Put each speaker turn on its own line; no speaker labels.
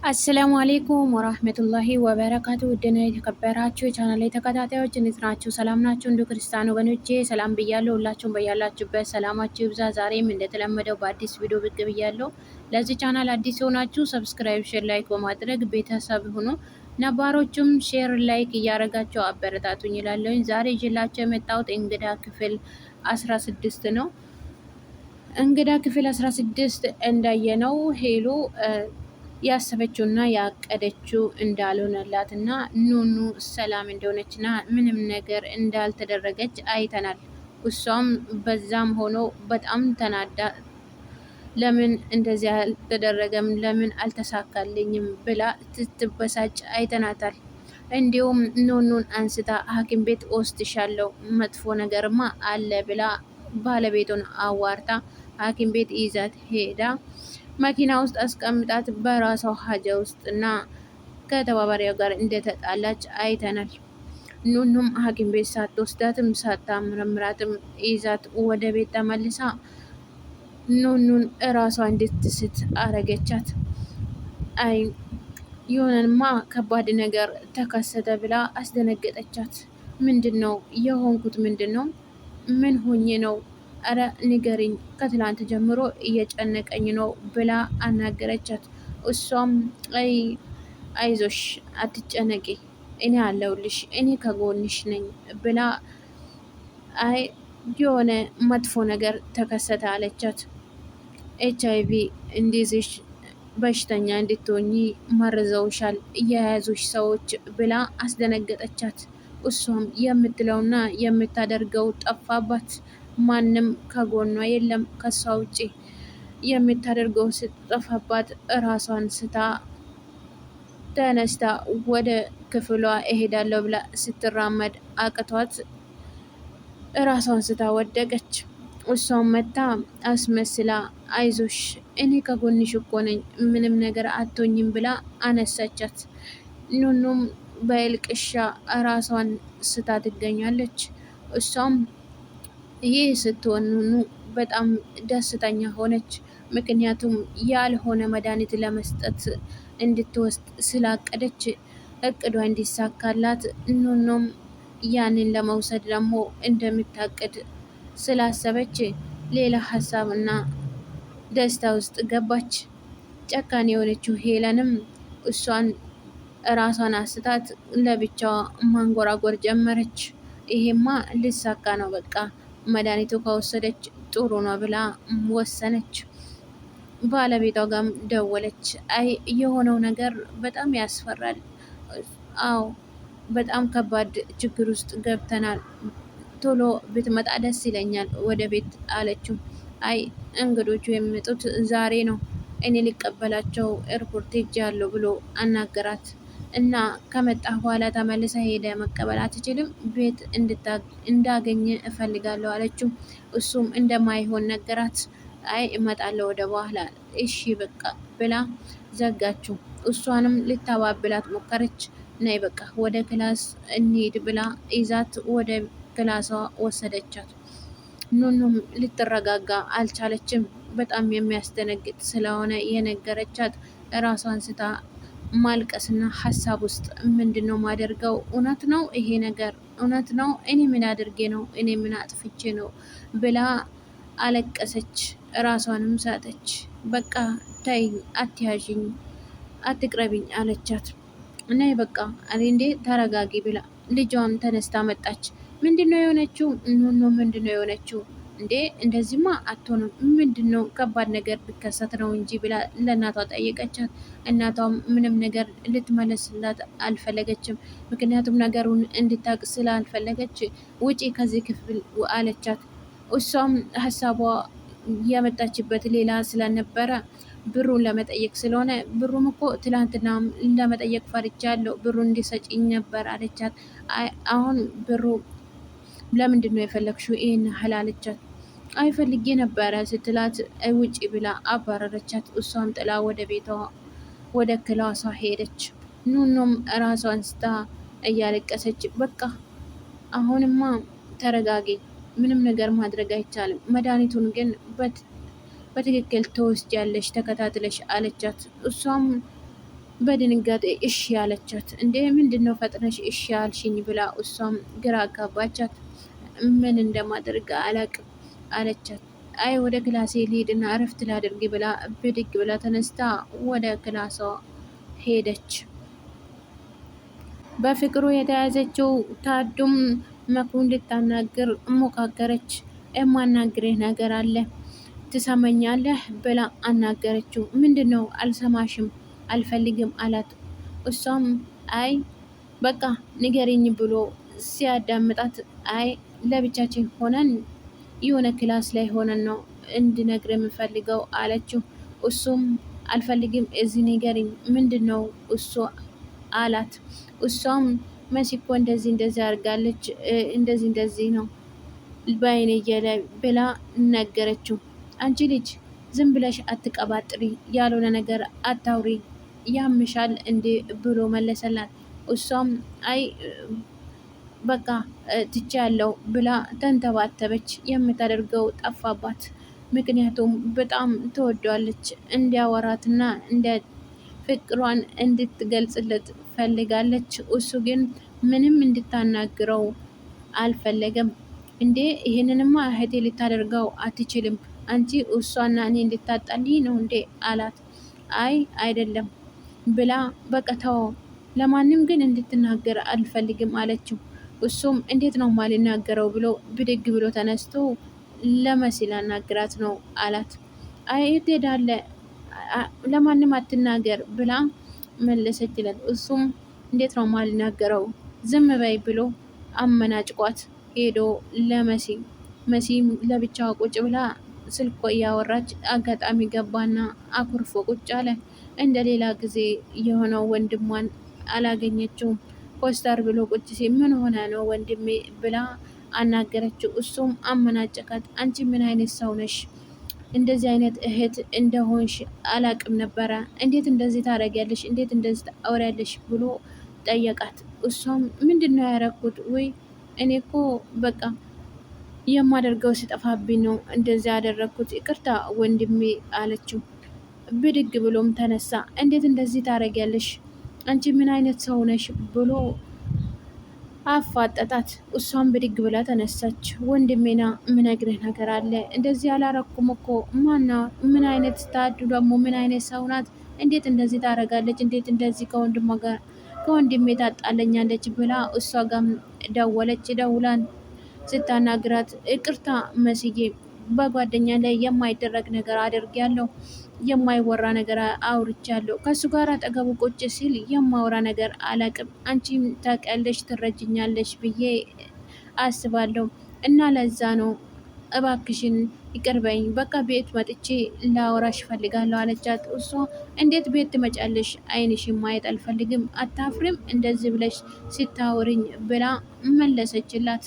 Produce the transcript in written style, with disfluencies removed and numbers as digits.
አሰላሙ አሌይኩም ወራህመቱላሂ ወበረካቱ። ውድና የተከበራችሁ የቻናል ተከታታዮች እንዴት ናችሁ? ሰላም ናችሁ? እንዲሁ ክርስቲያን ወገኖቼ ሰላም ብያለሁ። ሁላችሁም በያላችሁበት ሰላማችሁ ይብዛ። ዛሬም እንደተለመደው በአዲስ ቪዲዮ ብቅ ብያለሁ። ለዚህ ቻናል አዲስ የሆናችሁ ሰብስክራይብ፣ ሼር፣ ላይክ በማድረግ ቤተሰብ ሁኑ። ነባሮቹም ሼር ላይክ እያደረጋቸው አበረታቱኝ ይላለሁኝ። ዛሬ ይዤላቸው የመጣሁት እንግዳ ክፍል 16 ነው። እንግዳ ክፍል 16 እንዳየነው ሄሉ ያሰበችውና ያቀደችው እንዳልሆነላት እና ኑኑ ሰላም እንደሆነችና ምንም ነገር እንዳልተደረገች አይተናል። እሷም በዛም ሆኖ በጣም ተናዳ ለምን እንደዚህ አልተደረገም፣ ለምን አልተሳካልኝም ብላ ስትበሳጭ አይተናታል። እንዲሁም ኑኑን አንስታ ሐኪም ቤት ወስድሻለሁ መጥፎ ነገርማ አለ ብላ ባለቤቱን አዋርታ ሐኪም ቤት ይዛት ሄዳ መኪና ውስጥ አስቀምጣት በራሷ ሀጃ ውስጥ እና ከተባባሪዋ ጋር እንደተጣላች አይተናል። ኑኑም ሐኪም ቤት ሳትወስዳትም ሳታምረምራትም ይዛት ወደ ቤት ተመልሳ ኑኑን እራሷ እንድትስት አረገቻት። አይ የሆነንማ ከባድ ነገር ተከሰተ ብላ አስደነገጠቻት። ምንድን ነው የሆንኩት? ምንድን ነው? ምን ሆኜ ነው? አረ ንገሪኝ፣ ከትላንት ጀምሮ እየጨነቀኝ ነው ብላ አናገረቻት። እሷም አይዞሽ፣ አትጨነቂ፣ እኔ አለሁልሽ፣ እኔ ከጎንሽ ነኝ ብላ አይ የሆነ መጥፎ ነገር ተከሰተ አለቻት። ኤች አይቪ እንዲይዝሽ በሽተኛ እንድትሆኚ መርዘውሻል እየያዙሽ ሰዎች ብላ አስደነገጠቻት። እሷም የምትለውና የምታደርገው ጠፋባት። ማንም ከጎኗ የለም ከሷ ውጪ። የምታደርገው ስትጠፋባት እራሷን ስታ ተነስታ ወደ ክፍሏ እሄዳለሁ ብላ ስትራመድ አቅቷት እራሷን ስታ ወደቀች። እሷም መታ አስመስላ አይዞሽ እኔ ከጎንሽ እኮ ነኝ ምንም ነገር አትሆኝም ብላ አነሳቻት። ኑኑም በእልቅሻ ራሷን ስታ ትገኛለች። እሷም ይህ ስትሆን ኑኑ በጣም ደስተኛ ሆነች። ምክንያቱም ያልሆነ መድኃኒት ለመስጠት እንድትወስድ ስላቀደች እቅዷ እንዲሳካላት ኑኑም ያንን ለመውሰድ ደግሞ እንደምታቅድ ስላሰበች ሌላ ሀሳብና ደስታ ውስጥ ገባች። ጨካኔ የሆነችው ሄለንም እሷን ራሷን አስታት ለብቻዋ ማንጎራጎር ጀመረች። ይሄማ ልሳካ ነው፣ በቃ መድኃኒቱ ከወሰደች ጥሩ ነው ብላ ወሰነች። ባለቤቷ ጋም ደወለች። አይ የሆነው ነገር በጣም ያስፈራል። አዎ በጣም ከባድ ችግር ውስጥ ገብተናል። ቶሎ ብትመጣ ደስ ይለኛል ወደ ቤት አለችው። አይ እንግዶቹ የሚመጡት ዛሬ ነው፣ እኔ ሊቀበላቸው ኤርፖርት ሄጃለሁ ብሎ አናገራት። እና ከመጣህ በኋላ ተመልሰ ሄደ መቀበል አትችልም? ቤት እንዳገኘ እፈልጋለሁ አለችው። እሱም እንደማይሆን ነገራት። አይ እመጣለሁ ወደ በኋላ፣ እሺ በቃ ብላ ዘጋችው። እሷንም ልታባብላት ሞከረች። ነይ በቃ ወደ ክላስ እንሂድ ብላ ይዛት ወደ ክላሷ ወሰደቻት። ኑኑም ልትረጋጋ አልቻለችም። በጣም የሚያስደነግጥ ስለሆነ የነገረቻት ራሷን ስታ ማልቀስና ሀሳብ ውስጥ ምንድን ነው ማደርገው? እውነት ነው ይሄ ነገር? እውነት ነው? እኔ ምን አድርጌ ነው? እኔ ምን አጥፍቼ ነው ብላ አለቀሰች። ራሷንም ሳተች። በቃ ተይኝ፣ አትያዥኝ፣ አትቅረቢኝ አለቻት። ነይ በቃ እንዴ ተረጋጊ ብላ ልጇም ተነስታ መጣች። ምንድነው የሆነችው? ኑኑ ምንድነው የሆነችው? እንዴ እንደዚህማ አትሆንም፣ ምንድነው? ከባድ ነገር ቢከሰት ነው እንጂ ብላ ለእናቷ ጠየቀቻት። እናቷም ምንም ነገር ልትመለስላት አልፈለገችም። ምክንያቱም ነገሩን እንድታቅ ስላልፈለገች ውጪ ከዚህ ክፍል አለቻት። እሷም ሀሳቧ የመጣችበት ሌላ ስለነበረ ብሩን ለመጠየቅ ስለሆነ ብሩም እኮ ትላንትና ለመጠየቅ ፈርቻለሁ ብሩን እንዲሰጪኝ ነበር አለቻት። አሁን ብሩ ለምንድን ነው የፈለግሽው ይህን ያህል አለቻት። አይፈልጌ ነበረ ስትላት ውጪ ብላ አባረረቻት። እሷም ጥላ ወደ ቤቷ ወደ ክላሷ ሄደች። ኑኑም ራሷን ስታ እያለቀሰች በቃ አሁንማ ተረጋጊ፣ ምንም ነገር ማድረግ አይቻልም፣ መድኃኒቱን ግን በትክክል ትወስጃለሽ ተከታትለሽ አለቻት። እሷም በድንጋጤ እሺ ያለቻት። እንዴ ምንድን ነው ፈጥነሽ እሺ ያልሽኝ ብላ እሷም ግራ አጋባቻት። ምን እንደማደርግ አላቅም አለቻት። አይ ወደ ክላሴ ልሂድና እረፍት ላድርግ ብላ ብድግ ብላ ተነስታ ወደ ክላሷ ሄደች። በፍቅሩ የተያዘችው ታዱም መክሩን ልታናግር ሞካከረች። የማናግርህ ነገር አለ ትሰመኛለህ ብላ አናገረችው። ምንድን ነው? አልሰማሽም አልፈልግም አላት። እሷም አይ በቃ ንገሪኝ ብሎ ሲያዳምጣት አይ ለብቻችን ሆነን የሆነ ክላስ ላይ ሆነን ነው እንድነግር የምፈልገው አለችው። እሱም አልፈልግም እዚህ ንገሪኝ ምንድን ነው እሱ አላት። እሷም መሲኮ እንደዚህ እንደዚህ አድርጋለች እንደዚህ እንደዚህ ነው በአይኔ እየለ ብላ ነገረችው። አንቺ ልጅ ዝም ብለሽ አትቀባጥሪ፣ ያልሆነ ነገር አታውሪ፣ ያምሻል እንዴ ብሎ መለሰላት። እሷም አይ በቃ ትቼ ያለው ብላ ተንተባተበች። የምታደርገው ጠፋባት። ምክንያቱም በጣም ትወደዋለች። እንዲያወራትና እንደ ፍቅሯን እንድትገልጽለት ፈልጋለች። እሱ ግን ምንም እንድታናግረው አልፈለገም። እንዴ ይህንንማ እህቴ ልታደርገው አትችልም፣ አንቺ እሷና እኔ እንድታጣልኝ ነው እንዴ አላት። አይ አይደለም ብላ በቃ ተወው፣ ለማንም ግን እንድትናገር አልፈልግም አለችው። እሱም እንዴት ነው ማልናገረው ብሎ ብድግ ብሎ ተነስቶ ለመሲ ላናግራት ነው አላት። አይ የት ሄዳለህ? ለማንም አትናገር ብላ መለሰችለት። እሱም እንዴት ነው ማልናገረው ዝም በይ ብሎ አመናጭቋት ሄዶ ለመሲ መሲም ለብቻዋ ቁጭ ብላ ስልኮ እያወራች አጋጣሚ ገባና አኩርፎ ቁጭ አለ። እንደ ሌላ ጊዜ የሆነው ወንድሟን አላገኘችውም። ኮስተር ብሎ ቁጭ ሲል ምን ሆነ ነው ወንድሜ ብላ አናገረችው። እሱም አመናጨቃት። አንቺ ምን አይነት ሰው ነሽ? እንደዚህ አይነት እህት እንደሆንሽ አላቅም ነበረ። እንዴት እንደዚህ ታደርጊያለሽ? እንዴት እንደዚህ ታወሪያለሽ? ብሎ ጠየቃት። እሷም ምንድን ነው ያደረኩት? ወይ እኔ እኮ በቃ የማደርገው ሲጠፋብኝ ነው እንደዚህ ያደረግኩት፣ ይቅርታ ወንድሜ አለችው። ብድግ ብሎም ተነሳ። እንዴት እንደዚህ ታደርጊያለሽ? አንቺ ምን አይነት ሰው ነሽ? ብሎ አፋጠጣት። እሷም ብድግ ብላ ተነሳች። ወንድሜና ምነግርህ ነገር አለ። እንደዚህ ያላረኩም እኮ ማና ምን አይነት ታዱ ደግሞ ምን አይነት ሰው ናት? እንዴት እንደዚህ ታደርጋለች? እንዴት እንደዚህ ከወንድሜ ታጣለኛለች? ብላ እሷ ጋም ደወለች። ደውላን ስታናግራት ይቅርታ መስዬ በጓደኛ ላይ የማይደረግ ነገር አድርጌያለሁ፣ የማይወራ ነገር አውርቻለሁ። ከሱ ጋር አጠገቡ ቁጭ ሲል የማወራ ነገር አላቅም። አንቺም ታውቂያለሽ፣ ትረጅኛለሽ ብዬ አስባለሁ እና ለዛ ነው እባክሽን ይቅርበኝ፣ በቃ ቤት መጥቼ ላወራሽ ፈልጋለሁ አለቻት። እሷ እንዴት ቤት ትመጫለሽ? አይንሽን ማየት አልፈልግም፣ አታፍሪም እንደዚህ ብለሽ ስታወሪኝ ብላ መለሰችላት።